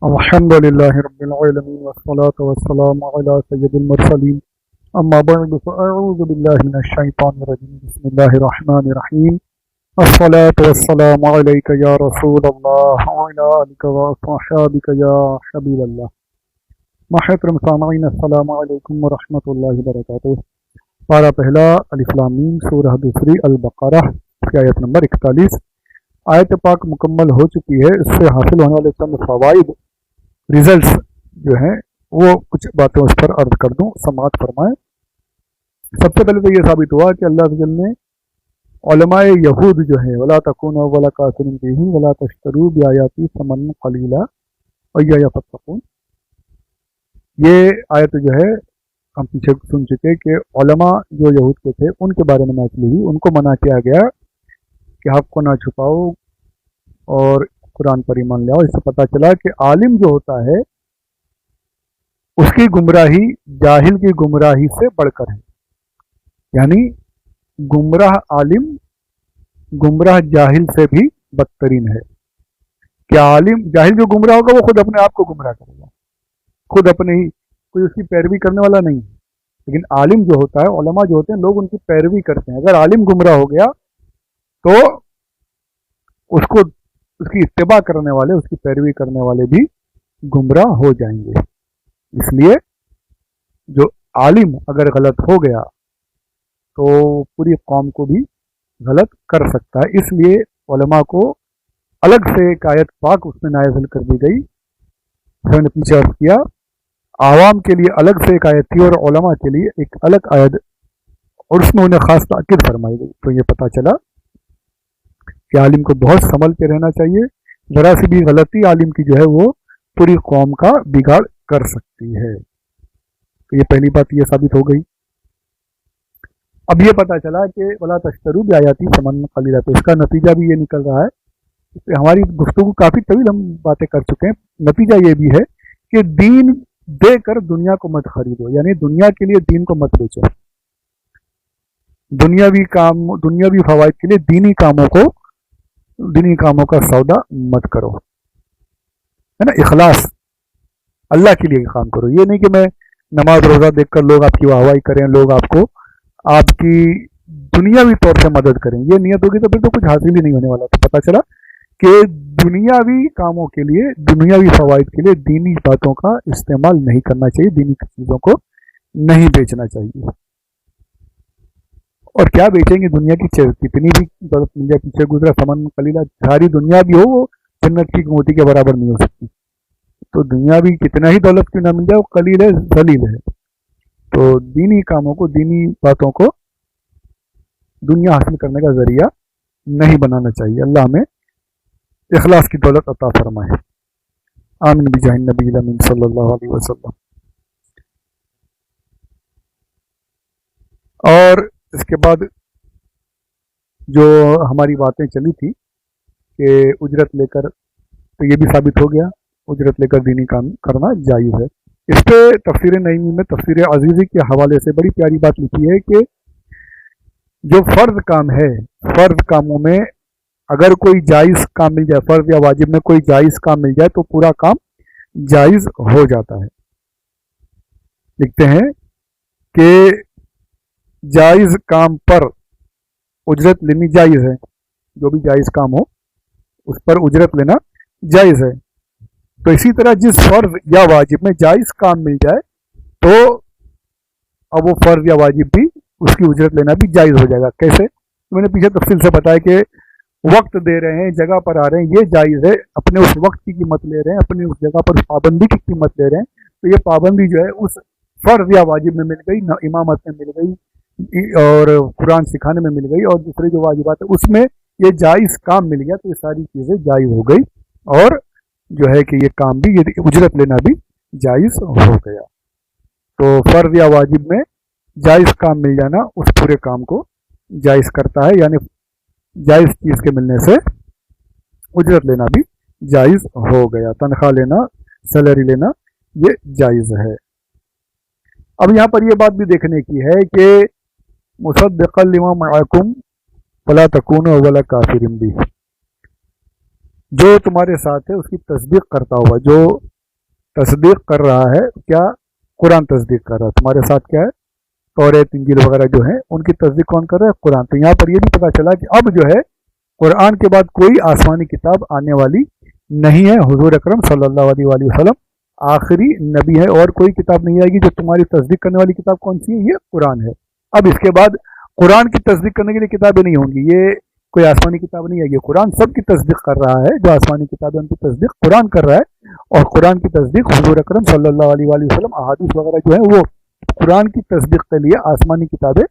الحمدللہ رب العالمین والصلاة والسلام علی سید المرسلین اما بعد فاعوذ باللہ من الشیطان الرجیم بسم اللہ الرحمن الرحیم الصلاة والسلام علیک یا رسول اللہ وعلی آلک واصحابک یا حبیب اللہ۔ محترم سامعین السلام علیکم ورحمۃ اللہ وبرکاتہ۔ پارہ پہلا الف لام میم، سورہ دوسری البقرہ کی آیت نمبر 41۔ آیت پاک مکمل ہو چکی ہے، اس سے حاصل ہونے والے چند فوائد ریزلٹس جو ہیں وہ کچھ باتیں اس پر عرض کر دوں، سماعت فرمائیں۔ سب سے پہلے تو یہ ثابت ہوا کہ اللہ تعالی نے علماء یہود جو ہیں ولا تکونوا ولا کافرین بہ ولا تشتروا بآیاتی ثمنا قلیلا وإیایا فاتقون، یہ آیت جو ہے ہم پیچھے سن چکے کہ علماء جو یہود کے تھے ان کے بارے میں نازل ہوئی، ان کو منع کیا گیا کہ حق کو نہ چھپاؤ اور قرآن پر ایمان لاؤ۔ اس سے پتہ چلا کہ عالم جو ہوتا ہے اس کی گمراہی جاہل کی گمراہی سے بڑھ کر ہے، یعنی گمراہ عالم گمراہ جاہل سے بھی بدترین ہے۔ کہ عالم جاہل جو گمراہ ہوگا وہ خود اپنے آپ کو گمراہ کرے گا، خود اپنے ہی، کوئی اس کی پیروی کرنے والا نہیں، لیکن عالم جو ہوتا ہے، علماء جو ہوتے ہیں، لوگ ان کی پیروی کرتے ہیں۔ اگر عالم گمراہ ہو گیا تو اس کی اتباع کرنے والے، اس کی پیروی کرنے والے بھی گمراہ ہو جائیں گے۔ اس لیے جو عالم اگر غلط ہو گیا تو پوری قوم کو بھی غلط کر سکتا ہے۔ اس لیے علماء کو الگ سے ایک آیت پاک اس میں نازل کر دی گئی، میں نے پیچھے عرض کیا، عوام کے لیے الگ سے ایک آیت تھی اور علماء کے لیے ایک الگ آیت، اور اس میں انہیں خاص تاکید فرمائی گئی۔ تو یہ پتہ چلا کہ عالم کو بہت سنبھل کے رہنا چاہیے، ذرا سی بھی غلطی عالم کی جو ہے وہ پوری قوم کا بگاڑ کر سکتی ہے۔ تو یہ پہلی بات یہ ثابت ہو گئی۔ اب یہ پتہ چلا کہ ولا تشتروا بآیاتی ثمنا قلیلا، تو اس کا نتیجہ بھی یہ نکل رہا ہے، اس پہ ہماری گفتگو کافی طویل ہم باتیں کر چکے ہیں۔ نتیجہ یہ بھی ہے کہ دین دے کر دنیا کو مت خریدو، یعنی دنیا کے لیے دین کو مت بیچو۔ دنیاوی فوائد کے لیے دینی کاموں کا سودا مت کرو، ہے نا۔ اخلاص، اللہ کے لیے کام کرو۔ یہ نہیں کہ میں نماز روزہ دیکھ کر لوگ آپ کی واہواہی کریں، لوگ آپ کو آپ کی دنیاوی طور سے مدد کریں، یہ نیت ہوگی تو پھر تو کچھ حاصل ہی نہیں ہونے والا۔ تو پتہ چلا کہ دنیاوی کاموں کے لیے، دنیاوی فوائد کے لیے دینی باتوں کا استعمال نہیں کرنا چاہیے، دینی چیزوں کو نہیں بیچنا چاہیے۔ اور کیا بیچیں گے؟ دنیا کی کتنی بھی دولت مل جائے، پیچھے گزرا ثمن قلیلا، ساری دنیا بھی ہو وہ جنت کی موتی کے برابر نہیں ہو سکتی۔ تو دنیا بھی کتنا ہی دولت کیوں نہ مل جائے وہ قلیل ہے، ذلیل ہے۔ تو دینی کاموں کو، دینی باتوں کو دنیا حاصل کرنے کا ذریعہ نہیں بنانا چاہیے۔ اللہ ہمیں اخلاص کی دولت عطا فرمائے، آمین بجاہ النبی الامین صلی اللہ علیہ وسلم۔ اور اس کے بعد جو ہماری باتیں چلی تھی کہ اجرت لے کر، تو یہ بھی ثابت ہو گیا اجرت لے کر دینی کام کرنا جائز ہے۔ اس پہ تفسیر نعیمی میں تفسیر عزیزی کے حوالے سے بڑی پیاری بات لکھی ہے کہ جو فرض کام ہے، فرض کاموں میں اگر کوئی جائز کام مل جائے، فرض یا واجب میں کوئی جائز کام مل جائے تو پورا کام جائز ہو جاتا ہے۔ لکھتے ہیں کہ جائز کام پر اجرت لینی جائز ہے، جو بھی جائز کام ہو اس پر اجرت لینا جائز ہے۔ تو اسی طرح جس فرض یا واجب میں جائز کام مل جائے تو اب وہ فرض یا واجب بھی، اس کی اجرت لینا بھی جائز ہو جائے گا۔ کیسے؟ میں نے پیچھے تفصیل سے بتایا کہ وقت دے رہے ہیں، جگہ پر آ رہے ہیں، یہ جائز ہے، اپنے اس وقت کی قیمت لے رہے ہیں، اپنی اس جگہ پر پابندی کی قیمت لے رہے ہیں، تو یہ پابندی جو ہے اس فرض یا واجب میں مل گئی، امامت میں مل گئی اور قرآن سکھانے میں مل گئی، اور دوسرے جو واجبات ہیں اس میں یہ جائز کام مل گیا، تو یہ ساری چیزیں جائز ہو گئی، اور جو ہے کہ یہ کام بھی، یہ اجرت لینا بھی جائز ہو گیا۔ تو فرض یا واجب میں جائز کام مل جانا اس پورے کام کو جائز کرتا ہے، یعنی جائز چیز کے ملنے سے اجرت لینا بھی جائز ہو گیا، تنخواہ لینا، سیلری لینا یہ جائز ہے۔ اب یہاں پر یہ بات بھی دیکھنے کی ہے کہ مصدقا لما معکم فلا تکونوا ولا کافرین بھی، جو تمہارے ساتھ ہے اس کی تصدیق کرتا ہوا، جو تصدیق کر رہا ہے کیا؟ قرآن تصدیق کر رہا ہے. تمہارے ساتھ کیا ہے؟ توریت انجیل وغیرہ جو ہیں ان کی تصدیق کون کر رہا ہے؟ قرآن. تو یہاں پر یہ بھی پتہ چلا کہ اب جو ہے قرآن کے بعد کوئی آسمانی کتاب آنے والی نہیں ہے. حضور اکرم صلی اللہ علیہ وآلہ وسلم آخری نبی ہے اور کوئی کتاب نہیں آئے گی. جو تمہاری تصدیق کرنے والی کتاب کون سی ہے؟ یہ قرآن ہے. اب اس کے بعد قرآن کی تصدیق کرنے کے لیے کتابیں نہیں ہوں گی. یہ کوئی آسمانی کتاب نہیں آئے گی. قرآن سب کی تصدیق کر رہا ہے. جو آسمانی کتاب ہے ان کی تصدیق قرآن کر رہا ہے اور قرآن کی تصدیق حضور اکرم صلی اللہ علیہ وآلہ وسلم احادیث وغیرہ جو ہے وہ قرآن کی تصدیق کے لیے آسمانی کتابیں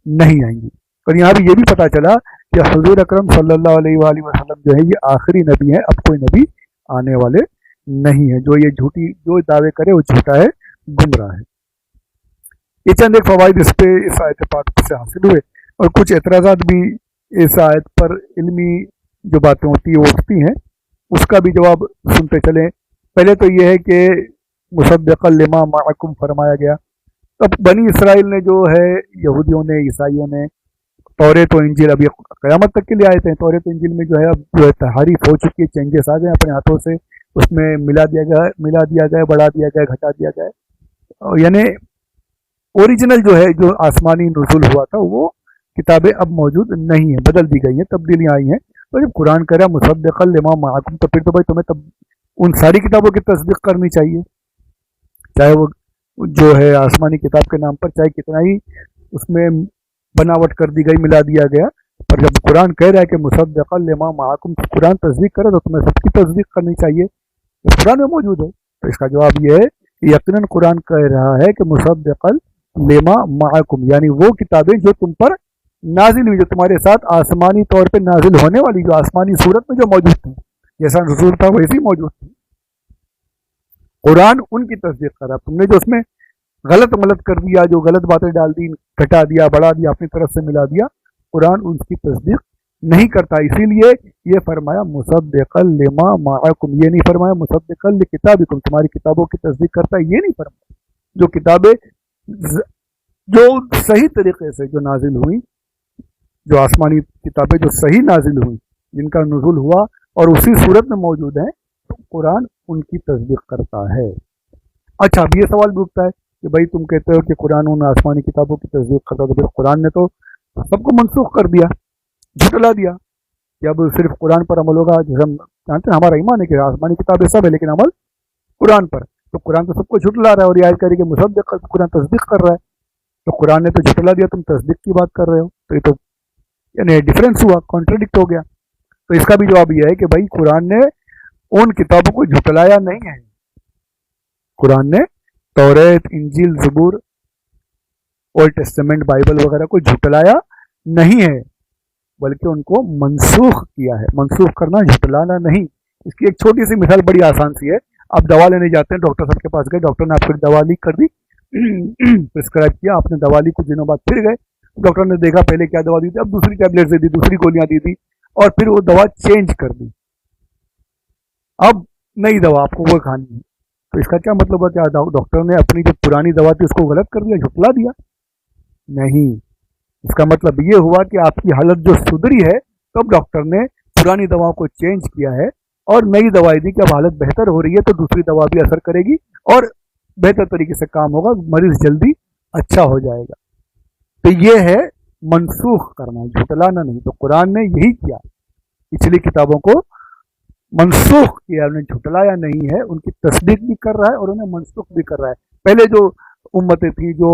نہیں آئیں گی. اور یہاں بھی یہ بھی پتہ چلا کہ حضور اکرم صلی اللہ علیہ وآلہ وسلم جو ہے یہ آخری نبی ہے. اب کوئی نبی آنے والے نہیں ہے. جو یہ جھوٹی جو دعوے کرے وہ جھوٹا ہے, گمراہ ہے. یہ چند ایک فوائد اس پہ اس آیت پاک سے حاصل ہوئے اور کچھ اعتراضات بھی اس آیت پر علمی جو باتیں ہوتی ہیں وہ اٹھتی ہیں, اس کا بھی جواب سنتے چلیں. پہلے تو یہ ہے کہ مصدقا لما معکم فرمایا گیا. اب بنی اسرائیل نے جو ہے یہودیوں نے عیسائیوں نے توریت و انجیل ابھی قیامت تک کے لیے آئے تھے. توریت و انجیل میں جو ہے اب جو ہے تحریف ہو چکی ہے, چینجز آ گئے اپنے ہاتھوں سے. اس میں ملا دیا گیا, بڑھا دیا گیا, گھٹا دیا گیا. یعنی اوریجنل جو ہے جو آسمانی نزول ہوا تھا وہ کتابیں اب موجود نہیں ہیں, بدل دی گئی ہیں, تبدیلیاں آئی ہیں. تو جب قرآن کہہ رہا مصدقا لما معکم تو پھر تو بھائی تمہیں تب ان ساری کتابوں کی تصدیق کرنی چاہیے, چاہے وہ جو ہے آسمانی کتاب کے نام پر چاہے کتنا ہی اس میں بناوٹ کر دی گئی, ملا دیا گیا. پر جب قرآن کہہ رہا ہے کہ مصدقا لما معکم, قرآن تصدیق کرے تو تمہیں سب کی تصدیق کرنی چاہیے, قرآن میں موجود ہے. تو اس کا جواب یہ ہے کہ یقیناً قرآن کہہ رہا ہے کہ مصدقا لما معکم یعنی وہ کتابیں جو تم پر نازل ہوئی, جو تمہارے ساتھ آسمانی طور پہ نازل ہونے والی, جو آسمانی صورت میں جو موجود تھی, جیسا نزول تھا ویسی موجود تھی. قرآن ان کی تصدیق کر رہا. تم نے جو اس میں غلط ملت کر دیا, جو غلط باتیں ڈال دی, گھٹا دیا, بڑھا دیا, اپنی طرف سے ملا دیا, قرآن ان کی تصدیق نہیں کرتا. اسی لیے یہ فرمایا مصدقا لما معکم, یہ نہیں فرمایا مصدقا لکتابکم, تمہاری کتابوں کی تصدیق کرتا ہے, یہ نہیں فرمایا. جو کتابیں جو صحیح طریقے سے جو نازل ہوئی, جو آسمانی کتابیں جو صحیح نازل ہوئی, جن کا نزول ہوا اور اسی صورت میں موجود ہیں, تو قرآن ان کی تصدیق کرتا ہے. اچھا, اب یہ سوال بھی اٹھتا ہے کہ بھائی تم کہتے ہو کہ قرآن ان آسمانی کتابوں کی تصدیق کرتا, تو پھر قرآن نے تو سب کو منسوخ کر دیا, جھٹلا دیا کہ اب صرف قرآن پر عمل ہوگا. جیسے ہم جانتے ہیں ہمارا ایمان ہے کہ آسمانی کتابیں سب ہے لیکن عمل قرآن پر, تو قرآن تو سب کو جھٹلا رہا ہے. اور یہ آیت کہہ رہی کہ مصدق, قرآن تصدیق کر رہا ہے, تو قرآن نے تو جھٹلا دیا, تم تصدیق کی بات کر رہے ہو. تو یہ تو یعنی ڈفرینس ہوا, کانٹرڈکٹ ہو گیا. تو اس کا بھی جواب یہ ہے کہ بھائی قرآن نے ان کتابوں کو جھٹلایا نہیں ہے. قرآن نے توریت, انجیل, زبور, اولڈ ٹیسٹمنٹ, بائبل وغیرہ کو جھٹلایا نہیں ہے, بلکہ ان کو منسوخ کیا ہے. منسوخ کرنا, جھٹلانا نہیں. اس کی ایک چھوٹی سی مثال بڑی آسان سی ہے. آپ دوا لینے جاتے ہیں, ڈاکٹر صاحب کے پاس گئے, ڈاکٹر نے آپ کو دوا لکھ کر دی, پرسکرائب کیا, آپ نے دوا لی, کچھ دنوں بعد پھر گئے, ڈاکٹر نے دیکھا پہلے کیا دوا دی تھی, اب دوسری ٹیبلٹ دے دی, دوسری گولیاں دی تھی, اور پھر وہ دوا چینج کر دی, اب نئی دوا آپ کو وہ کھانی ہے. تو اس کا کیا مطلب ہے؟ کیا ڈاکٹر نے اپنی جو پرانی دوا تھی اس کو غلط کر دیا, جھٹلا دیا؟ نہیں. اس کا مطلب یہ ہوا کہ آپ کی حالت جو سدھری ہے, تب ڈاکٹر نے پرانی دواؤں کو چینج کیا ہے اور نئی دوائی دی کہ اب حالت بہتر ہو رہی ہے, تو دوسری دوا بھی اثر کرے گی اور بہتر طریقے سے کام ہوگا, مریض جلدی اچھا ہو جائے گا. تو یہ ہے منسوخ کرنا, جھٹلانا نہیں. تو قرآن نے یہی کیا, پچھلی کتابوں کو منسوخ کیا, انہیں جھٹلایا نہیں ہے, ان کی تصدیق بھی کر رہا ہے اور انہیں منسوخ بھی کر رہا ہے. پہلے جو امتیں تھیں, جو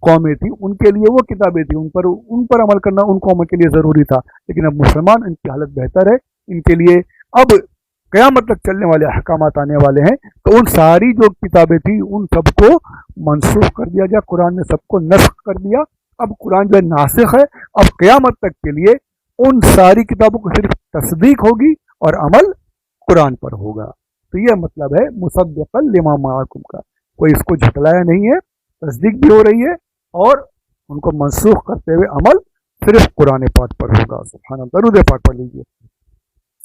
قومیں تھیں, ان کے لیے وہ کتابیں تھیں, ان پر عمل کرنا ان قوموں کے لیے ضروری تھا. لیکن اب مسلمان, ان کی حالت بہتر ہے, ان کے لیے اب قیامت تک چلنے والے احکامات آنے والے ہیں, تو ان ساری جو کتابیں تھیں ان سب کو منسوخ کر دیا گیا. قرآن نے سب کو نسخ کر دیا. اب قرآن جو ہے ناسخ ہے, اب قیامت تک کے لیے ان ساری کتابوں کو صرف تصدیق ہوگی اور عمل قرآن پر ہوگا. تو یہ مطلب ہے مصدقا لما معکم کا. کوئی اس کو جھٹلایا نہیں ہے, تصدیق بھی ہو رہی ہے اور ان کو منسوخ کرتے ہوئے عمل صرف قرآن پاک پر ہوگا. سبحان اللہ. درود پاک پڑھ لیجیے.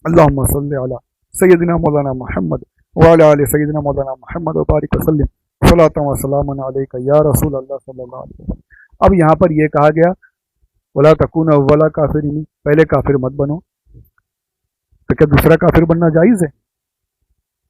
اللہم صلی علی سیدنا مولانا محمد وعلی آل سیدنا مولانا محمد وبارک وسلم صلاۃ و سلام علیک یا رسول اللہ صلی اللہ علیہ وسلم. اب یہاں پر یہ کہا گیا ولا تکون اولا کافرین, پہلے کافر مت بنو. تو کیا دوسرا کافر بننا جائز ہے؟